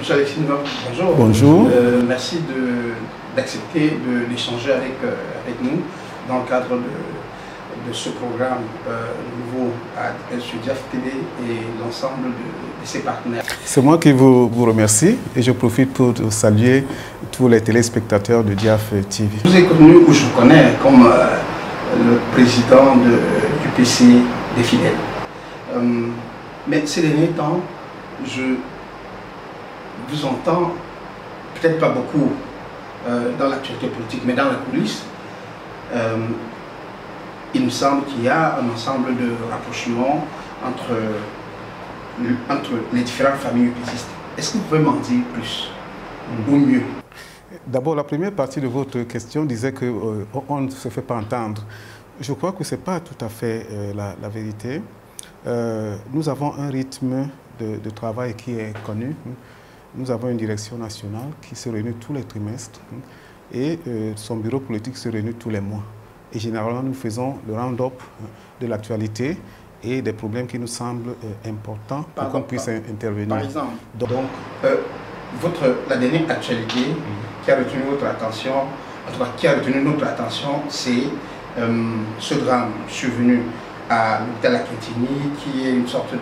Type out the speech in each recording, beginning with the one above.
Monsieur Alexis Ndong, bonjour. Bonjour. Merci d'accepter d'échanger avec nous dans le cadre de ce programme nouveau sur Diaf TV et l'ensemble de ses partenaires. C'est moi qui vous remercie et je profite pour saluer tous les téléspectateurs de Diaf TV. Je vous ai connu, ou je vous connais, comme le président du PC des fidèles. Mais ces derniers temps, je vous entends, peut-être pas beaucoup dans l'actualité politique, mais dans la coulisse, il me semble qu'il y a un ensemble de rapprochements entre les différentes familles UPCistes. Est-ce que vous pouvez m'en dire plus ou mieux? D'abord, la première partie de votre question disait qu'on ne se fait pas entendre. Je crois que ce n'est pas tout à fait la vérité. Nous avons un rythme de travail qui est connu. Nous avons une direction nationale qui se réunit tous les trimestres et son bureau politique se réunit tous les mois. Et généralement, nous faisons le round-up de l'actualité et des problèmes qui nous semblent importants pour qu'on puisse intervenir. Par exemple, la dernière actualité qui a retenu votre attention, en tout cas qui a retenu notre attention, c'est ce drame survenu à l'hôpital Akintigny, qui est une sorte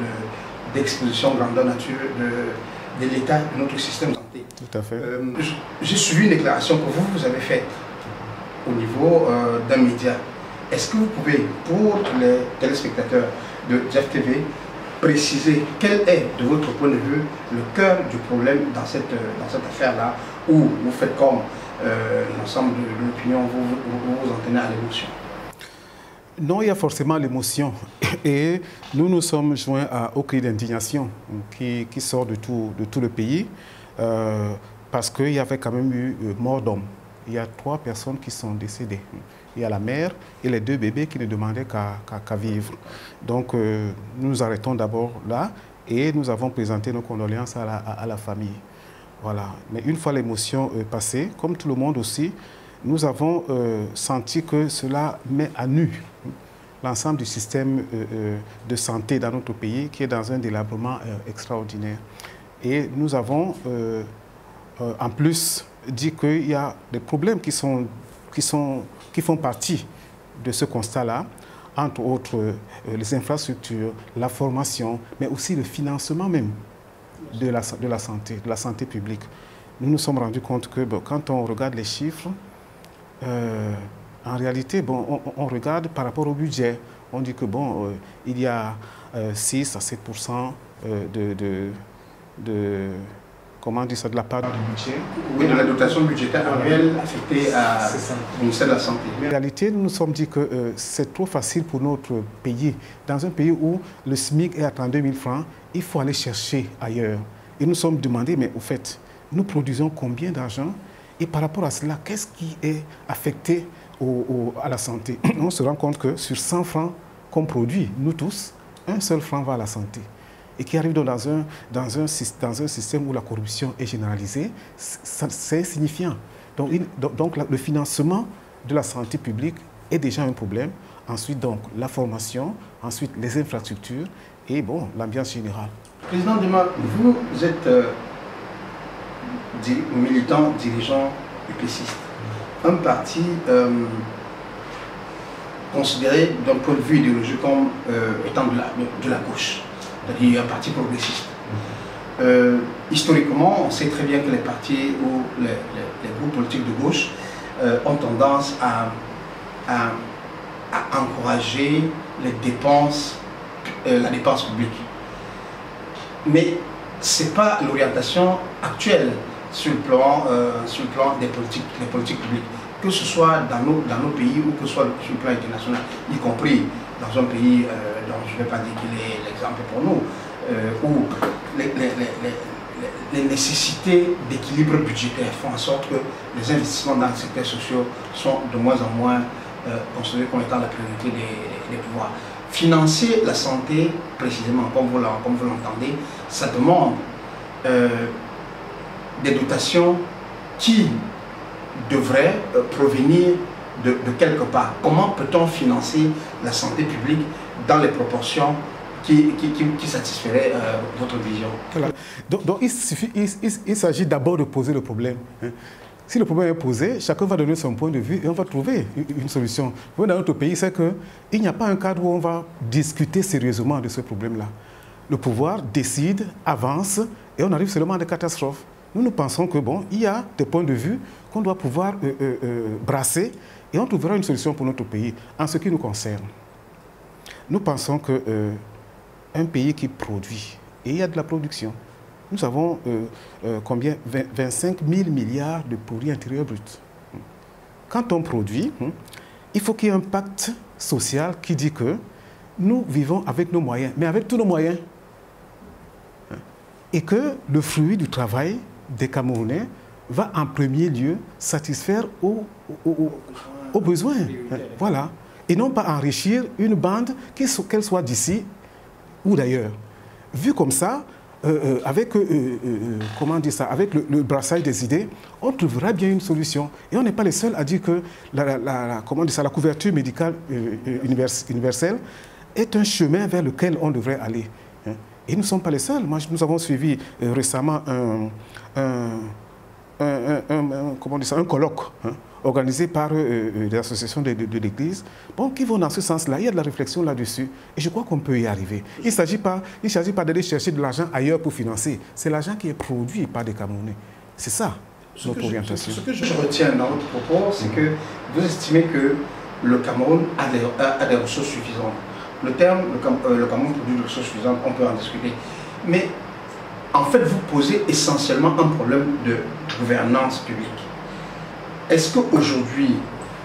d'exposition grandeur nature de l'état de notre système de santé. Tout à fait. J'ai suivi une déclaration que vous avez faite au niveau d'un média. Est-ce que vous pouvez, pour les téléspectateurs de Diaf TV, préciser quel est, de votre point de vue, le cœur du problème dans cette affaire-là, où vous faites comme l'ensemble de l'opinion, vous en tenez à l'émotion? Non, il y a forcément l'émotion. Et nous nous sommes joints au cri d'indignation qui sort de tout le pays, parce qu'il y avait quand même eu mort d'homme. Il y a 3 personnes qui sont décédées. Il y a la mère et les 2 bébés qui ne demandaient qu'à vivre. Donc nous nous arrêtons d'abord là et nous avons présenté nos condoléances à la famille. Voilà. Mais une fois l'émotion passée, comme tout le monde aussi, nous avons senti que cela met à nu l'ensemble du système de santé dans notre pays qui est dans un délabrement extraordinaire. Et nous avons en plus dit qu'il y a des problèmes qui font partie de ce constat-là, entre autres les infrastructures, la formation, mais aussi le financement même de la santé publique. Nous nous sommes rendus compte que quand on regarde les chiffres, en réalité, on regarde par rapport au budget. On dit que il y a 6 à 7% comment on dit ça, de la part du budget. Oui, de la dotation budgétaire annuelle affectée au ministère de la Santé. Mais en réalité, nous nous sommes dit que c'est trop facile pour notre pays. Dans un pays où le SMIC est à 32 000 francs, il faut aller chercher ailleurs. Et nous nous sommes demandé, mais au fait, nous produisons combien d'argent? Et par rapport à cela, qu'est-ce qui est affecté à la santé? On se rend compte que sur 100 francs qu'on produit, nous tous, un seul franc va à la santé. Et qui arrive dans un système où la corruption est généralisée, c'est insignifiant. Donc le financement de la santé publique est déjà un problème. Ensuite, donc, la formation, ensuite les infrastructures et l'ambiance générale. Président Dema, vous êtes militant, dirigeant UPCiste. Un parti considéré d'un point de vue idéologique comme étant de la gauche. C'est-à-dire un parti progressiste. Historiquement, on sait très bien que les partis ou les groupes politiques de gauche ont tendance à encourager les dépenses, la dépense publique. Mais ce n'est pas l'orientation actuelle sur le plan des politiques publiques, que ce soit dans nos pays ou que ce soit sur le plan international, y compris dans un pays dont je ne vais pas dire qu'il est l'exemple pour nous, où les nécessités d'équilibre budgétaire font en sorte que les investissements dans les secteurs sociaux sont de moins en moins considérés comme étant la priorité des pouvoirs. Financer la santé, précisément, comme vous l'entendez, ça demande des dotations qui devraient provenir de quelque part. Comment peut-on financer la santé publique dans les proportions qui satisferait votre vision. Voilà. Donc il s'agit d'abord de poser le problème. Hein. Si le problème est posé, chacun va donner son point de vue et on va trouver une solution. Dans notre pays, c'est qu'il n'y a pas un cadre où on va discuter sérieusement de ce problème-là. Le pouvoir décide, avance et on arrive seulement à des catastrophes. Nous pensons que bon, il y a des points de vue qu'on doit pouvoir brasser et on trouvera une solution pour notre pays. En ce qui nous concerne, nous pensons qu'un pays qui produit, et il y a de la production, nous avons combien 25 000 milliards de produits intérieurs bruts. Quand on produit, il faut qu'il y ait un pacte social qui dit que nous vivons avec nos moyens, mais avec tous nos moyens. Et que le fruit du travail des Camerounais va en premier lieu satisfaire aux besoins. Voilà. Et non pas enrichir une bande, qu'elle soit d'ici ou d'ailleurs. Vu comme ça, avec, comment dire ça, avec le brassage des idées, on trouvera bien une solution. Et on n'est pas les seuls à dire que comment dire ça, la couverture médicale universelle est un chemin vers lequel on devrait aller. Hein. Et nous ne sommes pas les seuls. Nous avons suivi récemment un colloque organisé par des associations de l'Église, qui vont dans ce sens-là. Il y a de la réflexion là-dessus. Et je crois qu'on peut y arriver. Il ne s'agit pas d'aller chercher de l'argent ailleurs pour financer. C'est l'argent qui est produit par des Camerounais. C'est ça, notre orientation. Ce que je retiens dans votre propos, c'est que vous estimez que le Cameroun a des ressources suffisantes. Le terme, le Cameroun produit des ressources suffisantes, on peut en discuter. Mais en fait, vous posez essentiellement un problème de gouvernance publique. Est-ce qu'aujourd'hui,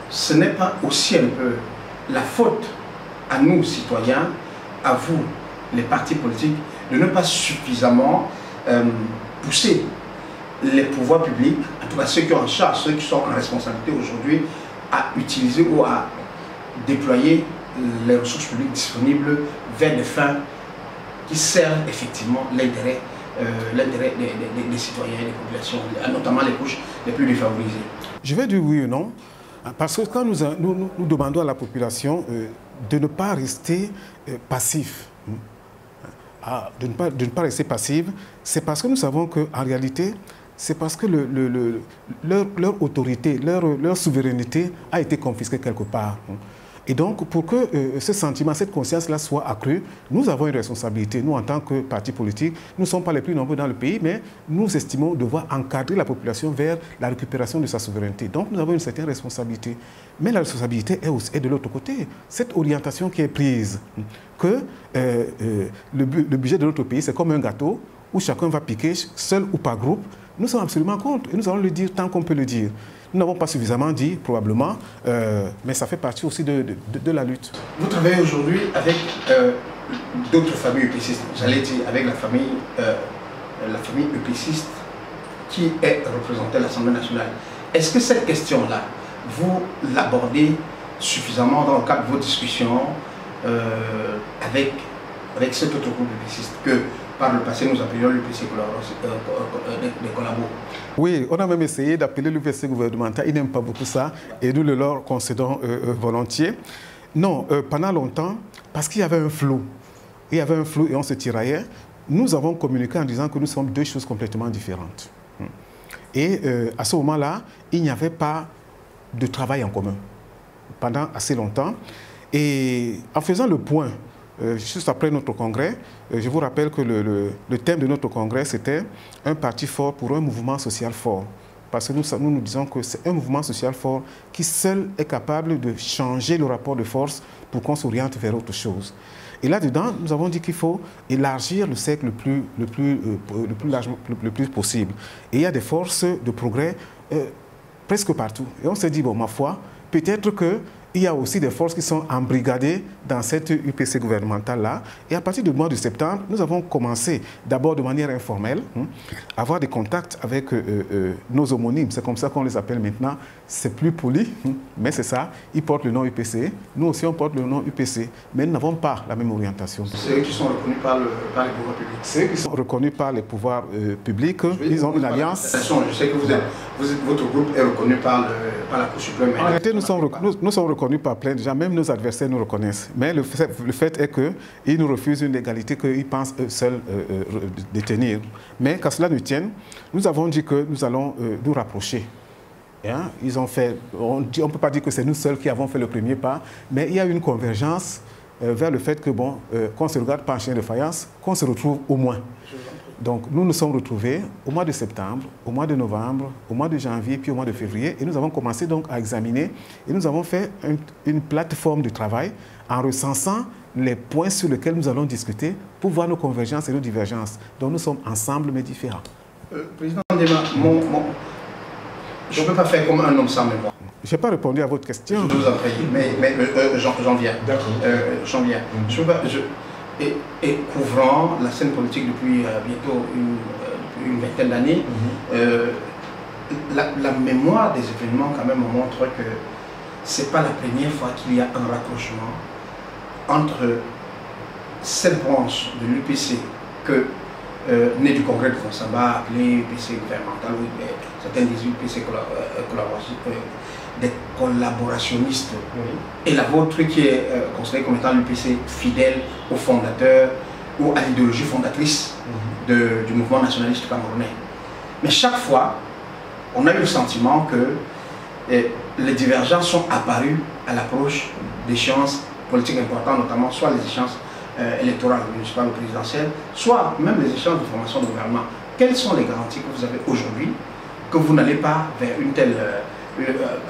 ce n'est pas aussi un peu la faute à nous, citoyens, à vous, les partis politiques, de ne pas suffisamment pousser les pouvoirs publics, en tout cas ceux qui sont en charge, ceux qui sont en responsabilité aujourd'hui, à utiliser ou à déployer les ressources publiques disponibles vers des fins qui servent effectivement l'intérêt des citoyens et des populations, notamment les couches les plus défavorisées? Je vais dire oui ou non, parce que quand nous demandons à la population de ne pas rester passif, de ne pas rester passive, c'est parce que nous savons qu'en réalité, c'est parce que leur autorité, leur souveraineté a été confisquée quelque part. Et donc, pour que ce sentiment, cette conscience-là soit accrue, nous avons une responsabilité. Nous, en tant que parti politique, nous ne sommes pas les plus nombreux dans le pays, mais nous estimons devoir encadrer la population vers la récupération de sa souveraineté. Donc, nous avons une certaine responsabilité. Mais la responsabilité est de l'autre côté. Cette orientation qui est prise, que le budget de notre pays, c'est comme un gâteau où chacun va piquer, seul ou par groupe, nous sommes absolument contre. Et nous allons le dire tant qu'on peut le dire. Nous n'avons pas suffisamment dit, probablement, mais ça fait partie aussi de la lutte. Vous travaillez aujourd'hui avec d'autres familles UPCistes, j'allais dire avec la famille UPCiste qui est représentée à l'Assemblée nationale. Est-ce que cette question-là, vous l'abordez suffisamment dans le cadre de vos discussions avec cet autre groupe UPCiste que par le passé, nous appelions l'UPC des collabos? Oui, on a même essayé d'appeler l'UPC gouvernemental. Ils n'aiment pas beaucoup ça et nous le leur concédons volontiers. Non, pendant longtemps, parce qu'il y avait un flou. Il y avait un flou et on se tiraillait. Nous avons communiqué en disant que nous sommes deux choses complètement différentes. Et à ce moment-là, il n'y avait pas de travail en commun pendant assez longtemps. Et en faisant le point, juste après notre congrès, je vous rappelle que le thème de notre congrès, c'était un parti fort pour un mouvement social fort. Parce que nous disons que c'est un mouvement social fort qui seul est capable de changer le rapport de force pour qu'on s'oriente vers autre chose. Et là-dedans, nous avons dit qu'il faut élargir le cercle le plus possible. Et il y a des forces de progrès presque partout. Et on s'est dit, bon, ma foi, peut-être qu'il y a aussi des forces qui sont embrigadées dans cette UPC gouvernementale-là. Et à partir du mois de septembre, nous avons commencé d'abord de manière informelle à avoir des contacts avec nos homonymes. C'est comme ça qu'on les appelle maintenant. C'est plus poli, mais c'est ça. Ils portent le nom UPC. Nous aussi, on porte le nom UPC. Mais nous n'avons pas la même orientation. C'est eux qui sont reconnus par les pouvoirs publics. C'est eux qui sont reconnus par les pouvoirs publics. Ils ont une alliance. Je sais que votre groupe est reconnu par la Cour suprême. En réalité, nous sommes reconnus reconnus par plein de gens, même nos adversaires nous reconnaissent. Mais le fait est qu'ils nous refusent une égalité qu'ils pensent eux seuls détenir. Mais qu'à cela ne tienne, nous avons dit que nous allons nous rapprocher. Hein? Ils ont fait, on ne peut pas dire que c'est nous seuls qui avons fait le premier pas, mais il y a une convergence vers le fait que, bon, qu'on ne se regarde pas en chien de faïence, qu'on se retrouve au moins. Donc, nous nous sommes retrouvés au mois de septembre, au mois de novembre, au mois de janvier, puis au mois de février, et nous avons commencé donc à examiner, et nous avons fait une plateforme de travail en recensant les points sur lesquels nous allons discuter pour voir nos convergences et nos divergences. Donc, nous sommes ensemble mais différents. Président Ndema, je ne peux pas faire comme un homme sans mémoire. Je n'ai pas répondu à votre question. Je vous en prie, mais j'en viens. D'accord. J'en viens. Et couvrant la scène politique depuis bientôt une vingtaine d'années, la mémoire des événements quand même montre que ce n'est pas la première fois qu'il y a un rapprochement entre cette branche de l'UPC que né du congrès de Fonsamba, appelé UPC gouvernemental, certains disent UPC des collaborationnistes, et la vôtre qui est considérée comme étant l'UPC fidèle aux fondateurs ou à l'idéologie fondatrice du mouvement nationaliste camerounais. Mais chaque fois, on a eu le sentiment que les divergences sont apparues à l'approche d'échéances politiques importantes, notamment soit les échéances électorales, municipales ou présidentielles, soit même les échéances de formation de gouvernement. Quelles sont les garanties que vous avez aujourd'hui que vous n'allez pas vers une telle,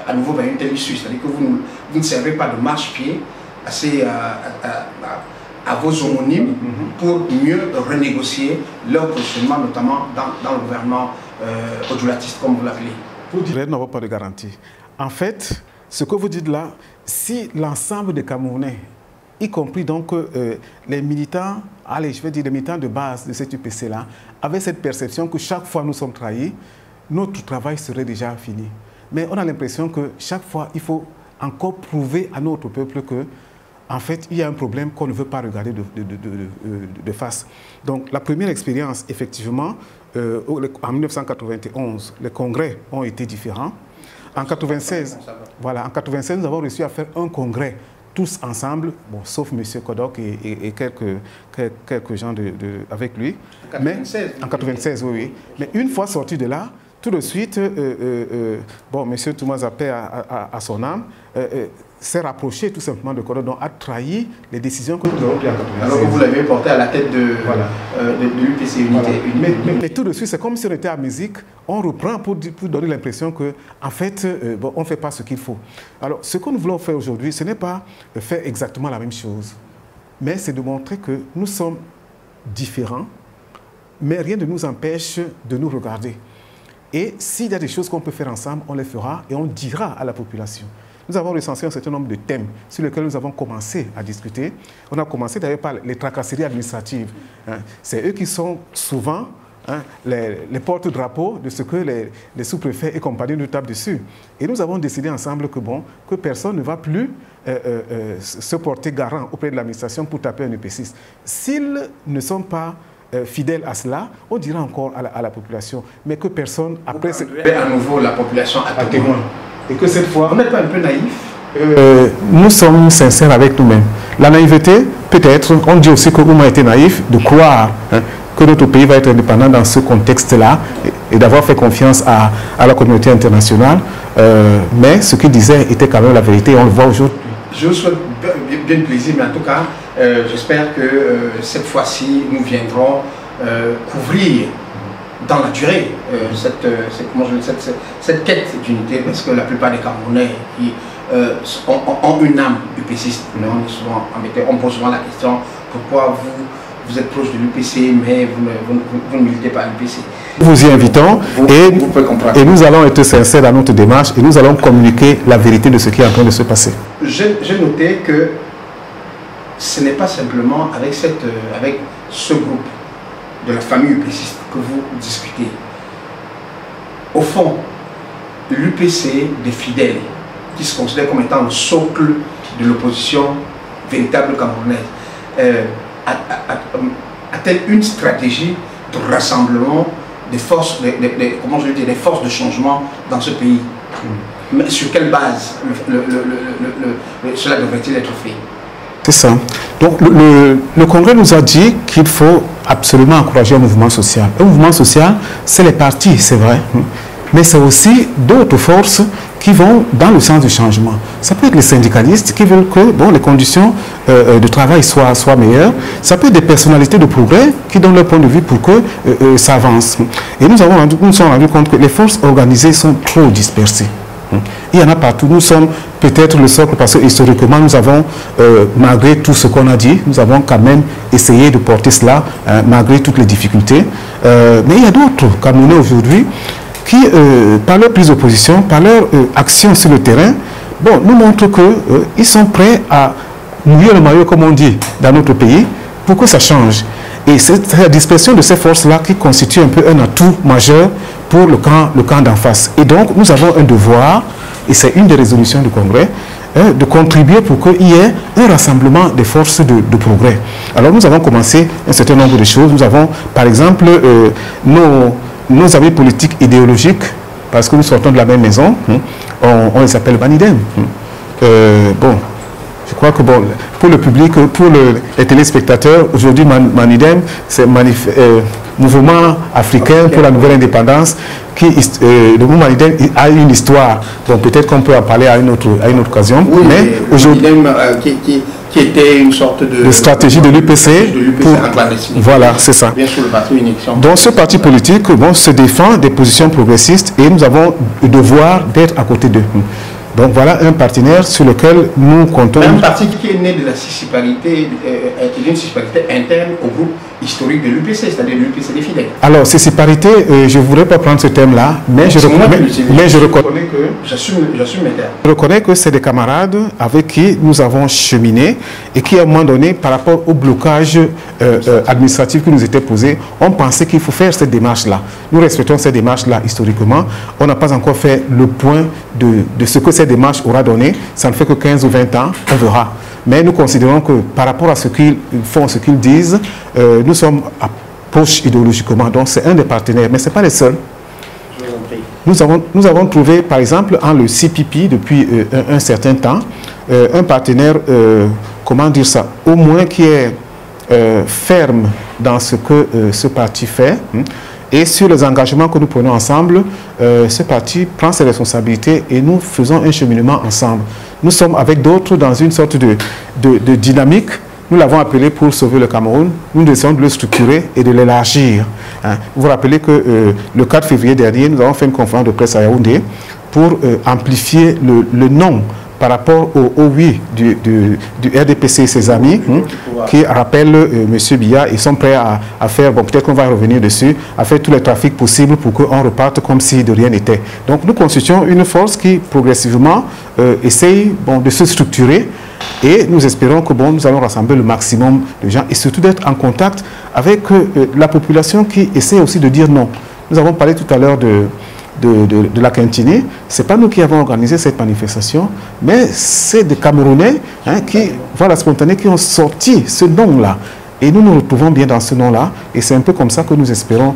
à nouveau vers une telle issue, c'est-à-dire que vous ne servez pas de marche-pied à vos homonymes pour mieux renégocier leur positionnement, notamment dans le gouvernement odulatiste, comme vous l'appelez? Vous direz, nous n'avons pas de garantie. En fait, ce que vous dites là, si l'ensemble des Camerounais, y compris donc les militants, allez, je vais dire les militants de base de cette UPC-là, avaient cette perception que chaque fois nous sommes trahis, notre travail serait déjà fini. Mais on a l'impression que chaque fois, il faut encore prouver à notre peuple que, en fait, il y a un problème qu'on ne veut pas regarder de face. Donc, la première expérience, effectivement, en 1991, les congrès ont été différents. En 1996, voilà, en 1996, nous avons réussi à faire un congrès tous ensemble, bon, sauf M. Kodok et quelques gens avec lui. En 1996, en 1996, oui. Mais une fois sorti de là, tout de suite, bon, M. Thomas Appé à son âme, s'est rapproché tout simplement de Kodok, donc a trahi les décisions que nous avons prises en 1996. Alors que vous l'avez porté à la tête de l'UPC Unité. Voilà. Mais tout de suite, c'est comme si on était à musique, on reprend pour donner l'impression que, en fait, bon, on ne fait pas ce qu'il faut. Alors, ce que nous voulons faire aujourd'hui, ce n'est pas faire exactement la même chose, mais c'est de montrer que nous sommes différents, mais rien ne nous empêche de nous regarder. Et s'il y a des choses qu'on peut faire ensemble, on les fera et on dira à la population. Nous avons recensé un certain nombre de thèmes sur lesquels nous avons commencé à discuter. On a commencé d'ailleurs par les tracasseries administratives. C'est eux qui sont souvent les porte-drapeaux de ce que les sous-préfets et compagnie nous tapent dessus. Et nous avons décidé ensemble que, bon, que personne ne va plus se porter garant auprès de l'administration pour taper un UPCiste. S'ils ne sont pas fidèles à cela, on dira encore à la population, mais que personne après... à nouveau la population à témoin. Et que cette fois... Vous n'êtes pas un peu naïf? Nous sommes sincères avec nous-mêmes. La naïveté, peut-être, on dit aussi que Ouma était naïf de croire que notre pays va être indépendant dans ce contexte-là et d'avoir fait confiance à la communauté internationale. Mais ce qu'il disait était quand même la vérité et on le voit aujourd'hui. Je vous souhaite bien plaisir, mais en tout cas, j'espère que cette fois-ci, nous viendrons couvrir dans la durée cette quête d'unité, parce que la plupart des Camerounais qui ont une âme UPCiste, on est souvent embêtés, on pose souvent la question pourquoi vous êtes proche de l'UPC mais vous ne militez pas à l'UPC. Nous vous y invitons et nous allons être sincères dans notre démarche et nous allons communiquer la vérité de ce qui est en train de se passer. J'ai noté que ce n'est pas simplement avec ce groupe de la famille UPCiste que vous discutez. Au fond, l'UPC des fidèles, qui se considère comme étant le socle de l'opposition véritable camerounaise, a-t-elle une stratégie de rassemblement des forces, des forces de changement dans ce pays? Mais sur quelle base cela devrait-il être fait? C'est ça. Donc le Congrès nous a dit qu'il faut absolument encourager un mouvement social. Un mouvement social, c'est les partis, c'est vrai, mais c'est aussi d'autres forces qui vont dans le sens du changement. Ça peut être les syndicalistes qui veulent que les conditions de travail soient meilleures. Ça peut être des personnalités de progrès qui donnent leur point de vue pour que ça avance. Et nous nous sommes rendus compte que les forces organisées sont trop dispersées. Il y en a partout. Nous sommes peut-être le socle parce que historiquement, nous avons, malgré tout ce qu'on a dit, nous avons quand même essayé de porter cela, malgré toutes les difficultés. Mais il y a d'autres Camerounais aujourd'hui qui, par leur prise de position, par leur action sur le terrain, nous montrent qu'ils sont prêts à mouiller le maillot, comme on dit, dans notre pays, pour que ça change. Et c'est la dispersion de ces forces-là qui constitue un peu un atout majeur pour le camp d'en face. Et donc, nous avons un devoir, et c'est une des résolutions du Congrès, de contribuer pour qu'il y ait un rassemblement des forces de progrès. Alors, nous avons commencé un certain nombre de choses. Nous avons, par exemple, nos amis politiques idéologiques, parce que nous sortons de la même maison, on les appelle Manidem. Je crois que pour le public, pour les téléspectateurs, aujourd'hui Manidem, c'est Mouvement africain pour la nouvelle indépendance, le mouvement Manidem a une histoire. Donc peut-être qu'on peut en parler à une autre occasion. Oui, mais aujourd'hui, qui était une sorte de stratégie de l'UPC. Voilà, c'est ça. Bien sûr, le parti unique. Donc ce parti politique se défend des positions progressistes et nous avons le devoir d'être à côté d'eux. Donc voilà un partenaire sur lequel nous comptons. Un parti qui est né de la scisparité, d'une scisparité interne au groupe historique de l'UPC, c'est-à-dire l'UPC des fidèles. Alors, scisparité, je ne voudrais pas prendre ce thème-là, mais je reconnais que... J'assume mes termes. Je reconnais que c'est des camarades avec qui nous avons cheminé et qui, à un moment donné, par rapport au blocage administratif qui nous était posé, on pensait qu'il faut faire cette démarche-là. Nous respectons cette démarche-là historiquement. On n'a pas encore fait le point de ce que cette démarche aura donné. Ça ne fait que 15 ou 20 ans, on verra. Mais nous considérons que par rapport à ce qu'ils font, ce qu'ils disent, nous sommes à proche idéologiquement. Donc c'est un des partenaires, mais ce n'est pas les seuls. Nous avons trouvé, par exemple, en le CPP depuis un certain temps, un partenaire, comment dire ça, au moins qui est ferme dans ce que ce parti fait. Et sur les engagements que nous prenons ensemble, ce parti prend ses responsabilités et nous faisons un cheminement ensemble. Nous sommes avec d'autres dans une sorte de dynamique. Nous l'avons appelé pour sauver le Cameroun. Nous essayons de le structurer et de l'élargir. Vous vous rappelez que le 4 février dernier, nous avons fait une conférence de presse à Yaoundé pour amplifier le nom par rapport au oui du RDPC et ses amis, qui rappellent M. Biya, ils sont prêts à faire, peut-être qu'on va revenir dessus, à faire tous les trafics possibles pour qu'on reparte comme si de rien n'était. Donc nous constituons une force qui progressivement essaye de se structurer et nous espérons que nous allons rassembler le maximum de gens et surtout d'être en contact avec la population qui essaie aussi de dire non. Nous avons parlé tout à l'heure de la Quintinée, ce n'est pas nous qui avons organisé cette manifestation, mais c'est des Camerounais qui, spontanés, qui ont sorti ce nom-là. Et nous nous retrouvons bien dans ce nom-là, et c'est un peu comme ça que nous espérons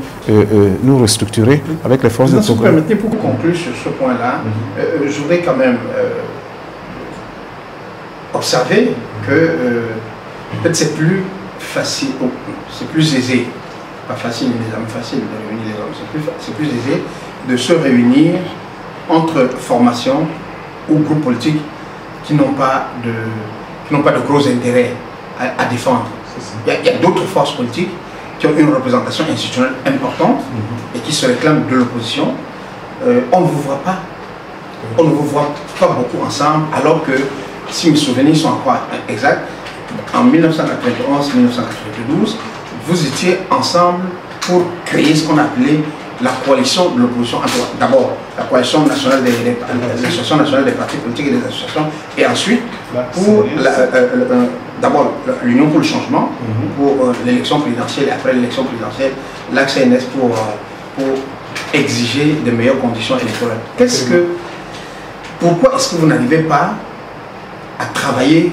nous restructurer avec les forces de progrès. Si vous permettez, pour conclure sur ce point-là, je voudrais quand même observer que peut-être c'est plus facile, c'est plus aisé, pas facile, les hommes faciles de réunir les hommes, c'est plus aisé de se réunir entre formations ou groupes politiques qui n'ont pas de gros intérêts à défendre. Il y a d'autres forces politiques qui ont une représentation institutionnelle importante et qui se réclament de l'opposition. On ne vous voit pas. On ne vous voit pas beaucoup ensemble, alors que, si mes souvenirs sont encore exacts, en 1991-1992, vous étiez ensemble pour créer ce qu'on appelait la coalition de l'opposition. D'abord, la coalition nationale l'Association nationale des partis politiques et des associations, et ensuite, pour d'abord l'Union pour le changement, pour l'élection présidentielle, et après l'élection présidentielle, l'ACNS pour exiger de meilleures conditions électorales. Pourquoi est-ce que vous n'arrivez pas à travailler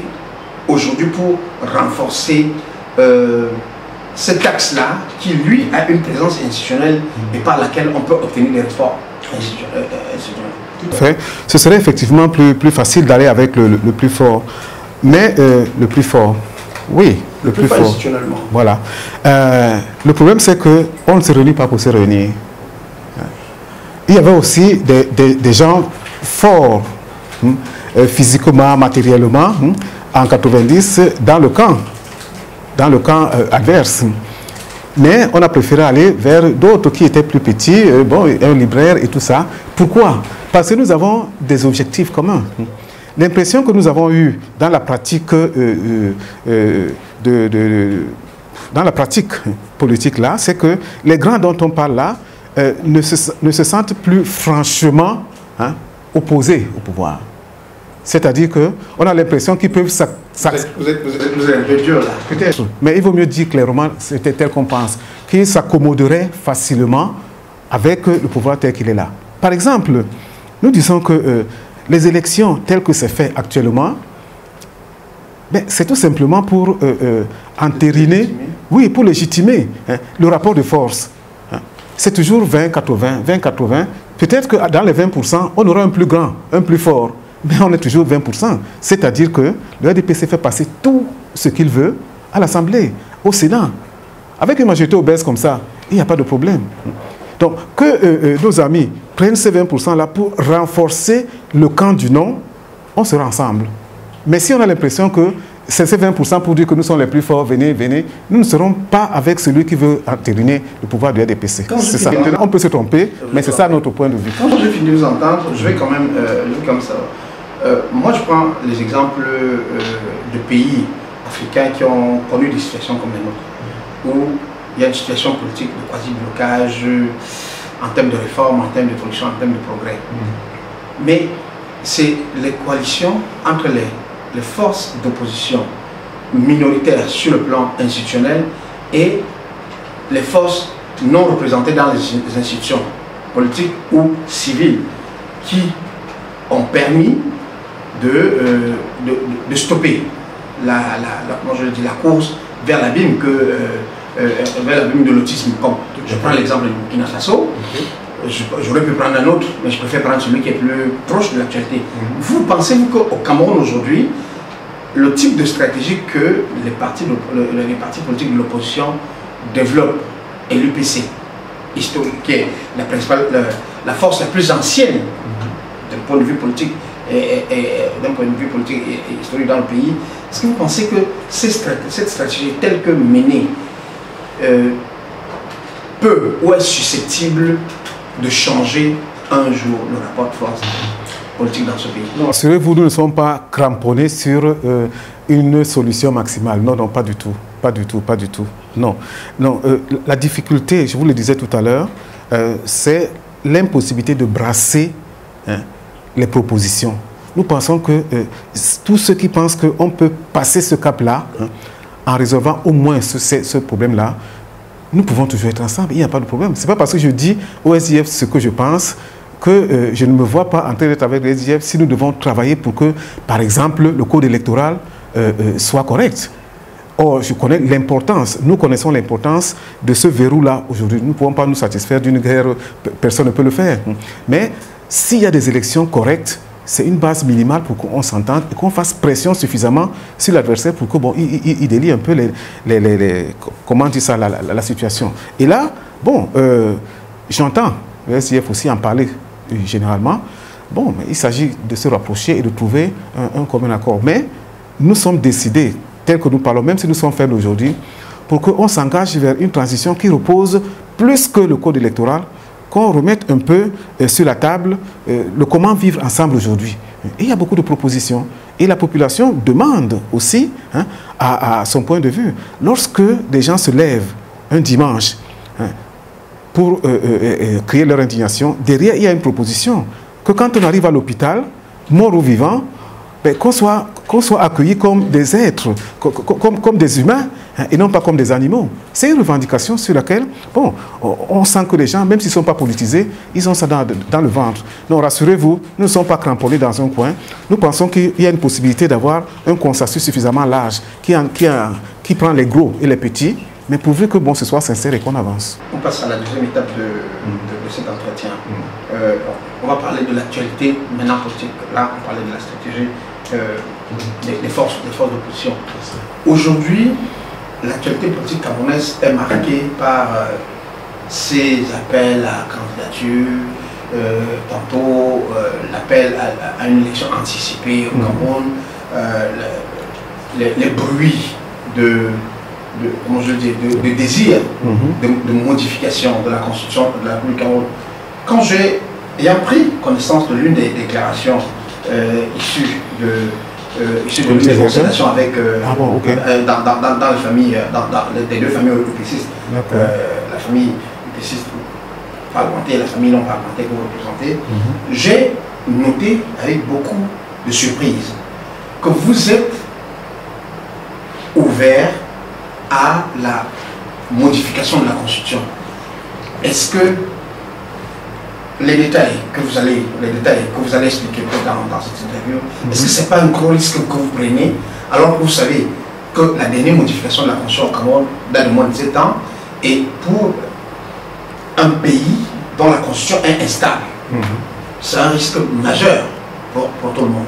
aujourd'hui pour renforcer cet axe-là, qui lui a une présence institutionnelle et par laquelle on peut obtenir des réformes institutionnelles? Ce serait effectivement plus facile d'aller avec le plus fort. Mais le plus fort, oui, le plus fort. Voilà. Le problème, c'est qu'on ne se réunit pas pour se réunir. Il y avait aussi des gens forts, physiquement, matériellement, en 90, dans le camp adverse. Mais on a préféré aller vers d'autres qui étaient plus petits, un libraire et tout ça. Pourquoi? Parce que nous avons des objectifs communs. L'impression que nous avons eue dans la pratique dans la pratique politique là, c'est que les grands dont on parle là ne se sentent plus franchement opposés au pouvoir. C'est-à-dire qu'on a l'impression qu'ils peuvent... Vous êtes un peu dur là. Peut-être, mais il vaut mieux dire clairement, c'était tel qu'on pense, qu'ils s'accommoderaient facilement avec le pouvoir tel qu'il est là. Par exemple, nous disons que les élections telles que c'est fait actuellement, c'est tout simplement pour entériner, oui, pour légitimer le rapport de force. C'est toujours 20-80, 20-80. Peut-être que dans les 20%, on aura un plus grand, un plus fort. Mais on est toujours 20%. C'est-à-dire que le RDPC fait passer tout ce qu'il veut à l'Assemblée, au Sénat. Avec une majorité obèse comme ça, il n'y a pas de problème. Donc, que nos amis prennent ces 20%-là pour renforcer le camp du non, on sera ensemble. Mais si on a l'impression que c'est ces 20% pour dire que nous sommes les plus forts, venez, venez, nous ne serons pas avec celui qui veut entériner le pouvoir du RDPC. C'est ça. On peut se tromper, mais c'est ça notre point de vue. Quand j'ai fini de vous entendre, je vais quand même comme ça. Moi, je prends les exemples de pays africains qui ont connu des situations comme les nôtres, où il y a une situation politique de quasi-blocage en termes de réforme, en termes de production, en termes de progrès. Mais c'est les coalitions entre les forces d'opposition minoritaires sur le plan institutionnel et les forces non représentées dans les institutions politiques ou civiles qui ont permis de stopper la course vers l'abîme de l'autisme. Comme je prends l'exemple du Burkina Faso, j'aurais pu prendre un autre, mais je préfère prendre celui qui est plus proche de l'actualité. Vous pensez qu'au Cameroun aujourd'hui, le type de stratégie que les partis politiques de l'opposition développent, et l'UPC, qui est la force la plus ancienne d'un point de vue politique et historique dans le pays, est-ce que vous pensez que cette stratégie telle que menée peut ou est susceptible de changer un jour le rapport de force politique dans ce pays? Non, assurez-vous, nous ne sommes pas cramponnés sur une solution maximale. Non, non, pas du tout. Pas du tout, pas du tout. Non, non. La difficulté, je vous le disais tout à l'heure, c'est l'impossibilité de brasser les propositions. Nous pensons que tous ceux qui pensent qu'on peut passer ce cap-là, en résolvant au moins ce problème-là, nous pouvons toujours être ensemble, il n'y a pas de problème. Ce n'est pas parce que je dis au SDF ce que je pense que je ne me vois pas en train d'être avec le SDF si nous devons travailler pour que, par exemple, le code électoral soit correct. Or, je connais l'importance, nous connaissons l'importance de ce verrou-là aujourd'hui. Nous ne pouvons pas nous satisfaire d'une guerre, personne ne peut le faire. Mais s'il y a des élections correctes, c'est une base minimale pour qu'on s'entende et qu'on fasse pression suffisamment sur l'adversaire pour que, bon, il délie un peu comment dire ça, la situation. Et là, bon, j'entends le SDF aussi en parler généralement. Bon, mais il s'agit de se rapprocher et de trouver un commun accord. Mais nous sommes décidés, tel que nous parlons, même si nous sommes faibles aujourd'hui, pour qu'on s'engage vers une transition qui repose plus que le code électoral, qu'on remette un peu sur la table le comment vivre ensemble aujourd'hui. Et il y a beaucoup de propositions. Et la population demande aussi à son point de vue. Lorsque des gens se lèvent un dimanche pour créer leur indignation, derrière il y a une proposition. Que quand on arrive à l'hôpital, mort ou vivant, qu'on soit accueillis comme des êtres, comme des humains, et non pas comme des animaux. C'est une revendication sur laquelle, bon, on sent que les gens, même s'ils ne sont pas politisés, ils ont ça dans le ventre. Donc rassurez-vous, nous ne sommes pas cramponnés dans un coin. Nous pensons qu'il y a une possibilité d'avoir un consensus suffisamment large qui prend les gros et les petits, mais pourvu que bon, ce soit sincère et qu'on avance. On passe à la deuxième étape de cet entretien. on va parler de l'actualité maintenant politique. Là, on parlait de la stratégie des forces d'opposition. Aujourd'hui, l'actualité politique camerounaise est marquée par ces appels à candidature, tantôt l'appel à une élection anticipée au Cameroun, les bruits comment je dis, de désir de modification de la constitution de la République Cameroun. Quand ayant pris connaissance de l'une des déclarations issues de l'une des consultations avec dans les familles, des deux familles upécistes, la famille upéciste parlementaire et la famille non parlementaire que vous représentez, j'ai noté avec beaucoup de surprise que vous êtes ouvert à la modification de la Constitution. Est-ce que les détails que vous allez expliquer dans cette interview, est-ce que ce n'est pas un gros risque que vous prenez alors que vous savez que la dernière modification de la Constitution au Cameroun date de moins de 7 ans et pour un pays dont la Constitution est instable, c'est un risque majeur pour tout le monde.